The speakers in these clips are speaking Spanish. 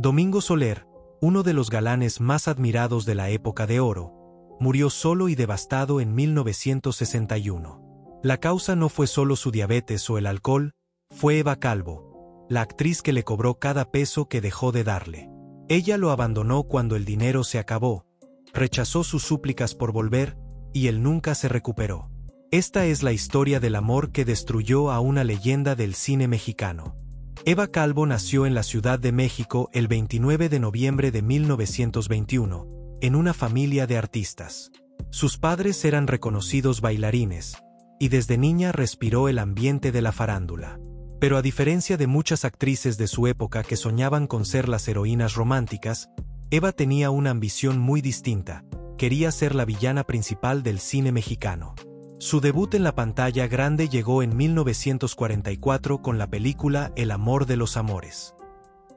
Domingo Soler, uno de los galanes más admirados de la época de oro, murió solo y devastado en 1961. La causa no fue solo su diabetes o el alcohol, fue Eva Calvo, la actriz que le cobró cada peso que dejó de darle. Ella lo abandonó cuando el dinero se acabó, rechazó sus súplicas por volver, y él nunca se recuperó. Esta es la historia del amor que destruyó a una leyenda del cine mexicano. Eva Calvo nació en la Ciudad de México el 29 de noviembre de 1921, en una familia de artistas. Sus padres eran reconocidos bailarines, y desde niña respiró el ambiente de la farándula. Pero a diferencia de muchas actrices de su época que soñaban con ser las heroínas románticas, Eva tenía una ambición muy distinta: quería ser la villana principal del cine mexicano. Su debut en la pantalla grande llegó en 1944 con la película El amor de los amores.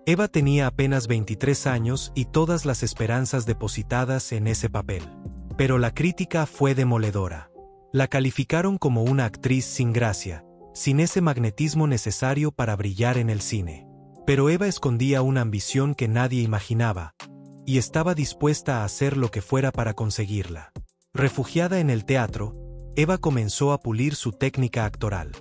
Eva tenía apenas 23 años y todas las esperanzas depositadas en ese papel. Pero la crítica fue demoledora. La calificaron como una actriz sin gracia, sin ese magnetismo necesario para brillar en el cine. Pero Eva escondía una ambición que nadie imaginaba, y estaba dispuesta a hacer lo que fuera para conseguirla. Refugiada en el teatro, Eva comenzó a pulir su técnica actoral.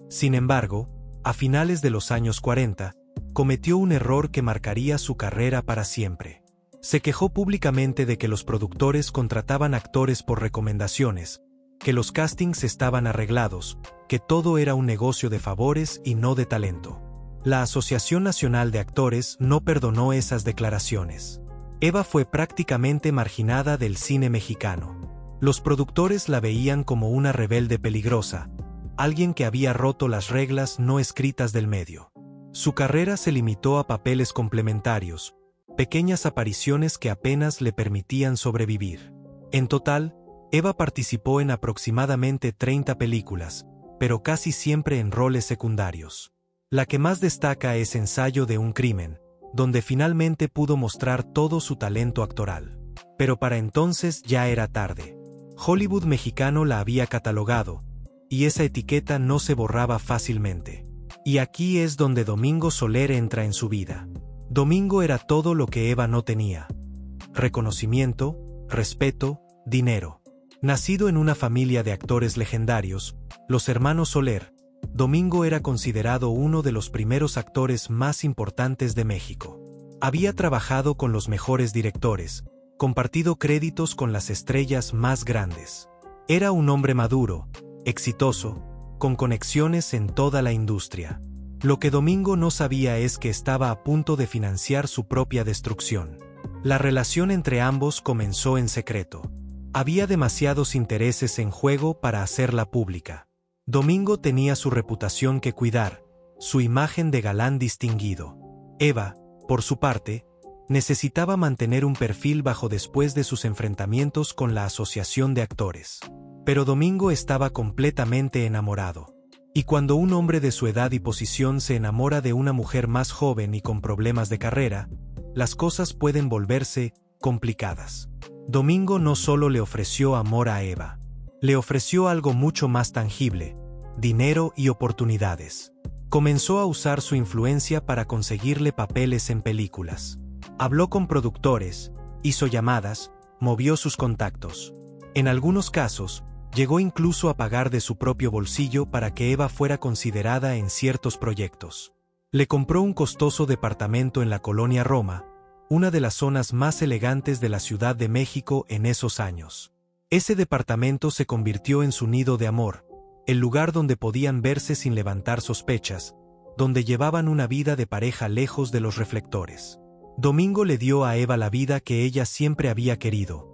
Sin embargo, a finales de los años 40, cometió un error que marcaría su carrera para siempre. Se quejó públicamente de que los productores contrataban actores por recomendaciones, que los castings estaban arreglados, que todo era un negocio de favores y no de talento. La Asociación Nacional de Actores no perdonó esas declaraciones. Eva fue prácticamente marginada del cine mexicano. Los productores la veían como una rebelde peligrosa, alguien que había roto las reglas no escritas del medio. Su carrera se limitó a papeles complementarios, pequeñas apariciones que apenas le permitían sobrevivir. En total, Eva participó en aproximadamente 30 películas, pero casi siempre en roles secundarios. La que más destaca es Ensayo de un crimen, donde finalmente pudo mostrar todo su talento actoral. Pero para entonces ya era tarde. Hollywood mexicano la había catalogado, y esa etiqueta no se borraba fácilmente. Y aquí es donde Domingo Soler entra en su vida. Domingo era todo lo que Eva no tenía: reconocimiento, respeto, dinero. Nacido en una familia de actores legendarios, los hermanos Soler, Domingo era considerado uno de los primeros actores más importantes de México. Había trabajado con los mejores directores, compartido créditos con las estrellas más grandes. Era un hombre maduro, exitoso, con conexiones en toda la industria. Lo que Domingo no sabía es que estaba a punto de financiar su propia destrucción. La relación entre ambos comenzó en secreto. Había demasiados intereses en juego para hacerla pública. Domingo tenía su reputación que cuidar, su imagen de galán distinguido. Eva, por su parte, necesitaba mantener un perfil bajo después de sus enfrentamientos con la Asociación de Actores. Pero Domingo estaba completamente enamorado. Y cuando un hombre de su edad y posición se enamora de una mujer más joven y con problemas de carrera, las cosas pueden volverse complicadas. Domingo no solo le ofreció amor a Eva, le ofreció algo mucho más tangible: dinero y oportunidades. Comenzó a usar su influencia para conseguirle papeles en películas. Habló con productores, hizo llamadas, movió sus contactos. En algunos casos, llegó incluso a pagar de su propio bolsillo para que Eva fuera considerada en ciertos proyectos. Le compró un costoso departamento en la colonia Roma, una de las zonas más elegantes de la Ciudad de México en esos años. Ese departamento se convirtió en su nido de amor, el lugar donde podían verse sin levantar sospechas, donde llevaban una vida de pareja lejos de los reflectores. Domingo le dio a Eva la vida que ella siempre había querido: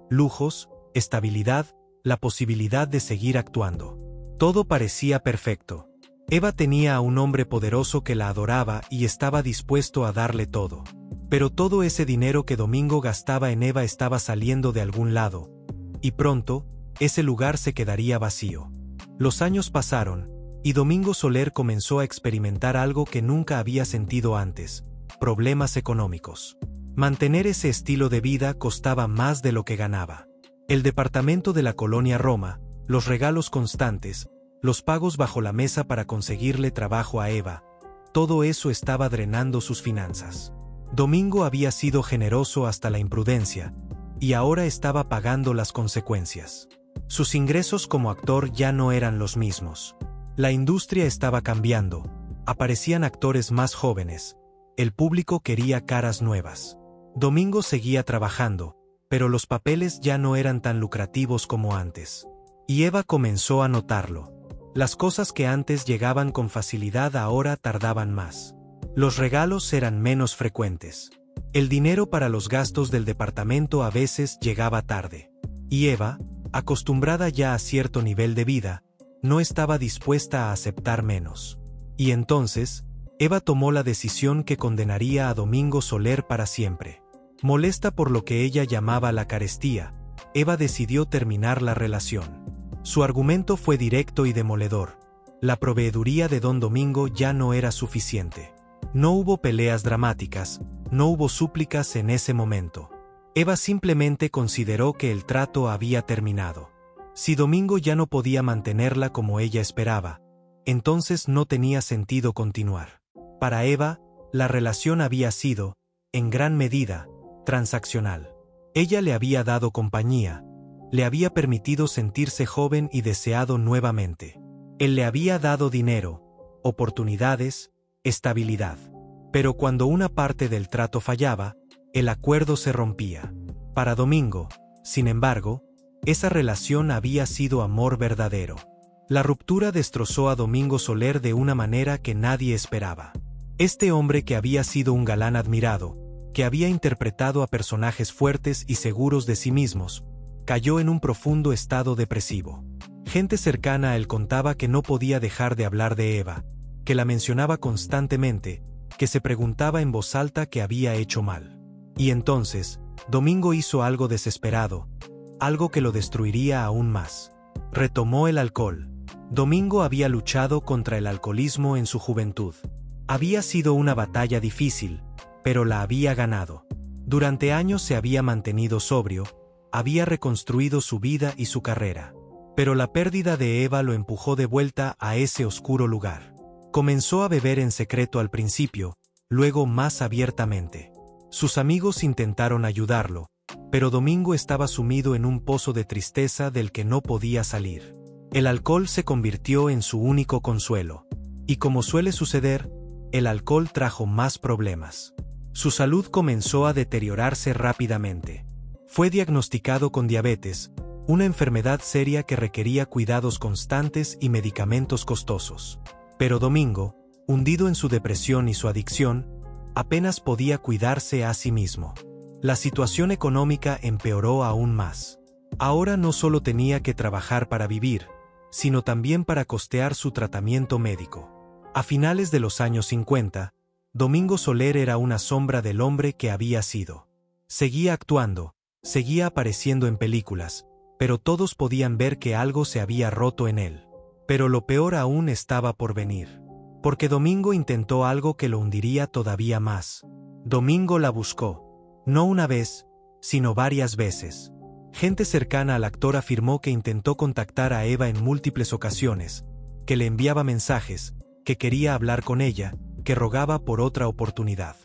lujos, estabilidad, la posibilidad de seguir actuando. Todo parecía perfecto. Eva tenía a un hombre poderoso que la adoraba y estaba dispuesto a darle todo. Pero todo ese dinero que Domingo gastaba en Eva estaba saliendo de algún lado, y pronto, ese lugar se quedaría vacío. Los años pasaron, y Domingo Soler comenzó a experimentar algo que nunca había sentido antes: problemas económicos. Mantener ese estilo de vida costaba más de lo que ganaba. El departamento de la colonia Roma, los regalos constantes, los pagos bajo la mesa para conseguirle trabajo a Eva, todo eso estaba drenando sus finanzas. Domingo había sido generoso hasta la imprudencia, y ahora estaba pagando las consecuencias. Sus ingresos como actor ya no eran los mismos. La industria estaba cambiando, aparecían actores más jóvenes, el público quería caras nuevas. Domingo seguía trabajando, pero los papeles ya no eran tan lucrativos como antes. Y Eva comenzó a notarlo. Las cosas que antes llegaban con facilidad ahora tardaban más. Los regalos eran menos frecuentes. El dinero para los gastos del departamento a veces llegaba tarde. Y Eva, acostumbrada ya a cierto nivel de vida, no estaba dispuesta a aceptar menos. Y entonces, Eva tomó la decisión que condenaría a Domingo Soler para siempre. Molesta por lo que ella llamaba la carestía, Eva decidió terminar la relación. Su argumento fue directo y demoledor. La proveeduría de don Domingo ya no era suficiente. No hubo peleas dramáticas, no hubo súplicas en ese momento. Eva simplemente consideró que el trato había terminado. Si Domingo ya no podía mantenerla como ella esperaba, entonces no tenía sentido continuar. Para Eva, la relación había sido, en gran medida, transaccional. Ella le había dado compañía, le había permitido sentirse joven y deseado nuevamente. Él le había dado dinero, oportunidades, estabilidad. Pero cuando una parte del trato fallaba, el acuerdo se rompía. Para Domingo, sin embargo, esa relación había sido amor verdadero. La ruptura destrozó a Domingo Soler de una manera que nadie esperaba. Este hombre que había sido un galán admirado, que había interpretado a personajes fuertes y seguros de sí mismos, cayó en un profundo estado depresivo. Gente cercana a él contaba que no podía dejar de hablar de Eva, que la mencionaba constantemente, que se preguntaba en voz alta qué había hecho mal. Y entonces, Domingo hizo algo desesperado, algo que lo destruiría aún más. Retomó el alcohol. Domingo había luchado contra el alcoholismo en su juventud. Había sido una batalla difícil, pero la había ganado. Durante años se había mantenido sobrio, había reconstruido su vida y su carrera. Pero la pérdida de Eva lo empujó de vuelta a ese oscuro lugar. Comenzó a beber en secreto al principio, luego más abiertamente. Sus amigos intentaron ayudarlo, pero Domingo estaba sumido en un pozo de tristeza del que no podía salir. El alcohol se convirtió en su único consuelo. Y como suele suceder, el alcohol trajo más problemas. Su salud comenzó a deteriorarse rápidamente. Fue diagnosticado con diabetes, una enfermedad seria que requería cuidados constantes y medicamentos costosos. Pero Domingo, hundido en su depresión y su adicción, apenas podía cuidarse a sí mismo. La situación económica empeoró aún más. Ahora no solo tenía que trabajar para vivir, sino también para costear su tratamiento médico. A finales de los años 50, Domingo Soler era una sombra del hombre que había sido. Seguía actuando, seguía apareciendo en películas, pero todos podían ver que algo se había roto en él. Pero lo peor aún estaba por venir. Porque Domingo intentó algo que lo hundiría todavía más. Domingo la buscó. No una vez, sino varias veces. Gente cercana al actor afirmó que intentó contactar a Eva en múltiples ocasiones, que le enviaba mensajes, que quería hablar con ella, que rogaba por otra oportunidad.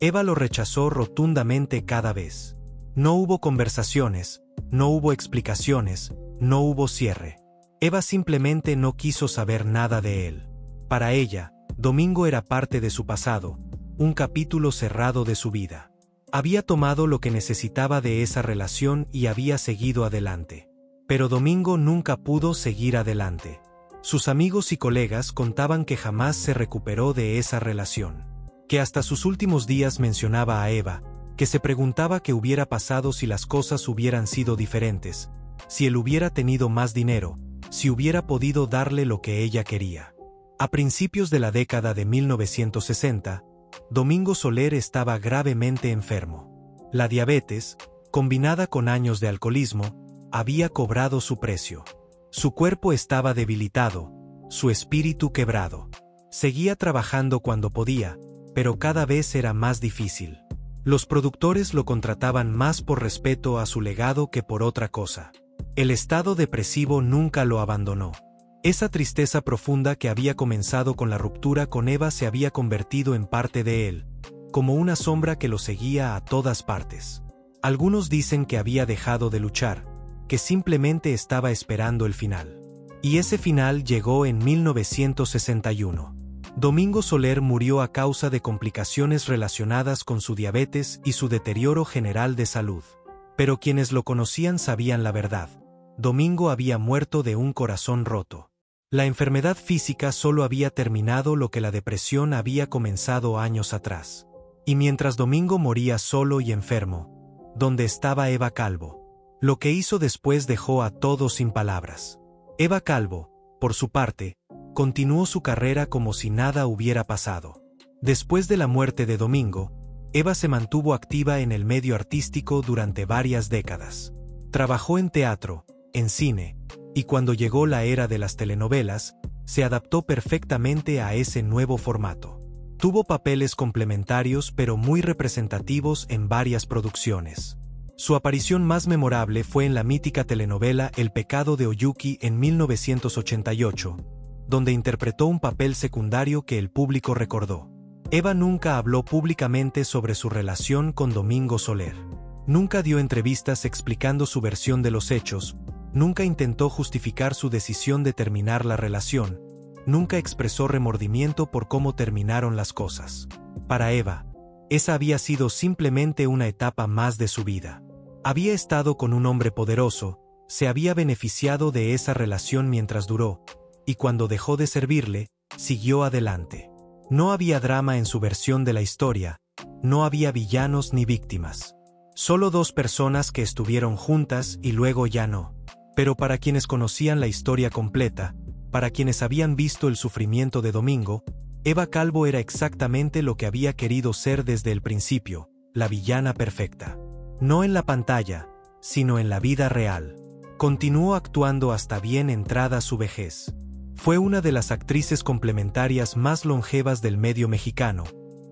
Eva lo rechazó rotundamente cada vez. No hubo conversaciones, no hubo explicaciones, no hubo cierre. Eva simplemente no quiso saber nada de él. Para ella, Domingo era parte de su pasado, un capítulo cerrado de su vida. Había tomado lo que necesitaba de esa relación y había seguido adelante. Pero Domingo nunca pudo seguir adelante. Sus amigos y colegas contaban que jamás se recuperó de esa relación. Que hasta sus últimos días mencionaba a Eva, que se preguntaba qué hubiera pasado si las cosas hubieran sido diferentes, si él hubiera tenido más dinero, si hubiera podido darle lo que ella quería. A principios de la década de 1960, Domingo Soler estaba gravemente enfermo. La diabetes, combinada con años de alcoholismo, había cobrado su precio. Su cuerpo estaba debilitado, su espíritu quebrado. Seguía trabajando cuando podía, pero cada vez era más difícil. Los productores lo contrataban más por respeto a su legado que por otra cosa. El estado depresivo nunca lo abandonó. Esa tristeza profunda que había comenzado con la ruptura con Eva se había convertido en parte de él, como una sombra que lo seguía a todas partes. Algunos dicen que había dejado de luchar, que simplemente estaba esperando el final. Y ese final llegó en 1961. Domingo Soler murió a causa de complicaciones relacionadas con su diabetes y su deterioro general de salud. Pero quienes lo conocían sabían la verdad. Domingo había muerto de un corazón roto. La enfermedad física solo había terminado lo que la depresión había comenzado años atrás. Y mientras Domingo moría solo y enfermo, ¿dónde estaba Eva Calvo? Lo que hizo después dejó a todos sin palabras. Eva Calvo, por su parte, continuó su carrera como si nada hubiera pasado. Después de la muerte de Domingo, Eva se mantuvo activa en el medio artístico durante varias décadas. Trabajó en teatro, en cine, y cuando llegó la era de las telenovelas, se adaptó perfectamente a ese nuevo formato. Tuvo papeles complementarios pero muy representativos en varias producciones. Su aparición más memorable fue en la mítica telenovela El pecado de Oyuki en 1988, donde interpretó un papel secundario que el público recordó. Eva nunca habló públicamente sobre su relación con Domingo Soler. Nunca dio entrevistas explicando su versión de los hechos, nunca intentó justificar su decisión de terminar la relación, nunca expresó remordimiento por cómo terminaron las cosas. Para Eva, esa había sido simplemente una etapa más de su vida. Había estado con un hombre poderoso, se había beneficiado de esa relación mientras duró, y cuando dejó de servirle, siguió adelante. No había drama en su versión de la historia, no había villanos ni víctimas. Solo dos personas que estuvieron juntas y luego ya no. Pero para quienes conocían la historia completa, para quienes habían visto el sufrimiento de Domingo, Eva Calvo era exactamente lo que había querido ser desde el principio, la villana perfecta. No en la pantalla, sino en la vida real. Continuó actuando hasta bien entrada su vejez. Fue una de las actrices complementarias más longevas del medio mexicano,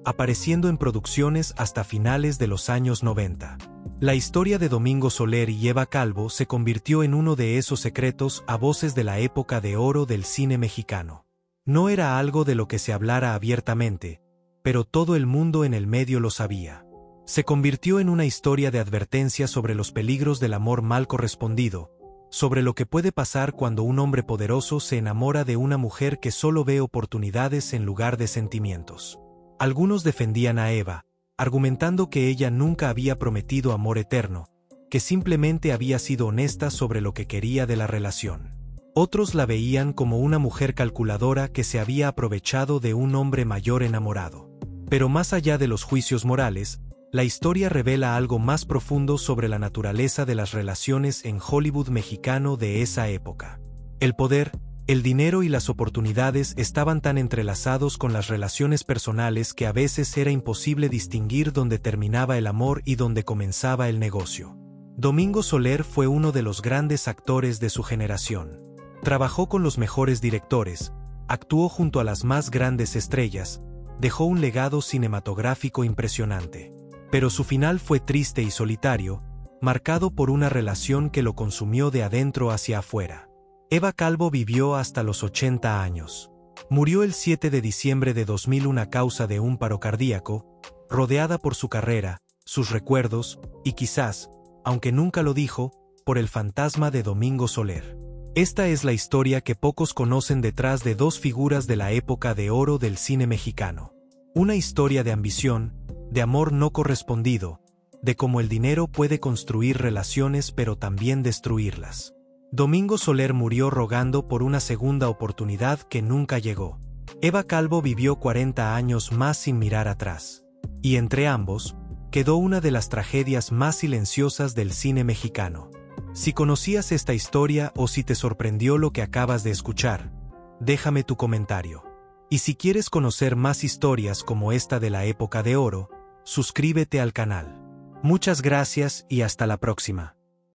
apareciendo en producciones hasta finales de los años 90. La historia de Domingo Soler y Eva Calvo se convirtió en uno de esos secretos a voces de la época de oro del cine mexicano. No era algo de lo que se hablara abiertamente, pero todo el mundo en el medio lo sabía. Se convirtió en una historia de advertencia sobre los peligros del amor mal correspondido, sobre lo que puede pasar cuando un hombre poderoso se enamora de una mujer que solo ve oportunidades en lugar de sentimientos. Algunos defendían a Eva, argumentando que ella nunca había prometido amor eterno, que simplemente había sido honesta sobre lo que quería de la relación. Otros la veían como una mujer calculadora que se había aprovechado de un hombre mayor enamorado. Pero más allá de los juicios morales, la historia revela algo más profundo sobre la naturaleza de las relaciones en Hollywood mexicano de esa época. El poder, el dinero y las oportunidades estaban tan entrelazados con las relaciones personales que a veces era imposible distinguir dónde terminaba el amor y dónde comenzaba el negocio. Domingo Soler fue uno de los grandes actores de su generación. Trabajó con los mejores directores, actuó junto a las más grandes estrellas, dejó un legado cinematográfico impresionante. Pero su final fue triste y solitario, marcado por una relación que lo consumió de adentro hacia afuera. Eva Calvo vivió hasta los 80 años. Murió el 7 de diciembre de 2001 a causa de un paro cardíaco, rodeada por su carrera, sus recuerdos, y quizás, aunque nunca lo dijo, por el fantasma de Domingo Soler. Esta es la historia que pocos conocen detrás de dos figuras de la época de oro del cine mexicano. Una historia de ambición, de amor no correspondido, de cómo el dinero puede construir relaciones pero también destruirlas. Domingo Soler murió rogando por una segunda oportunidad que nunca llegó. Eva Calvo vivió 40 años más sin mirar atrás. Y entre ambos, quedó una de las tragedias más silenciosas del cine mexicano. Si conocías esta historia o si te sorprendió lo que acabas de escuchar, déjame tu comentario. Y si quieres conocer más historias como esta de la época de oro, suscríbete al canal. Muchas gracias y hasta la próxima.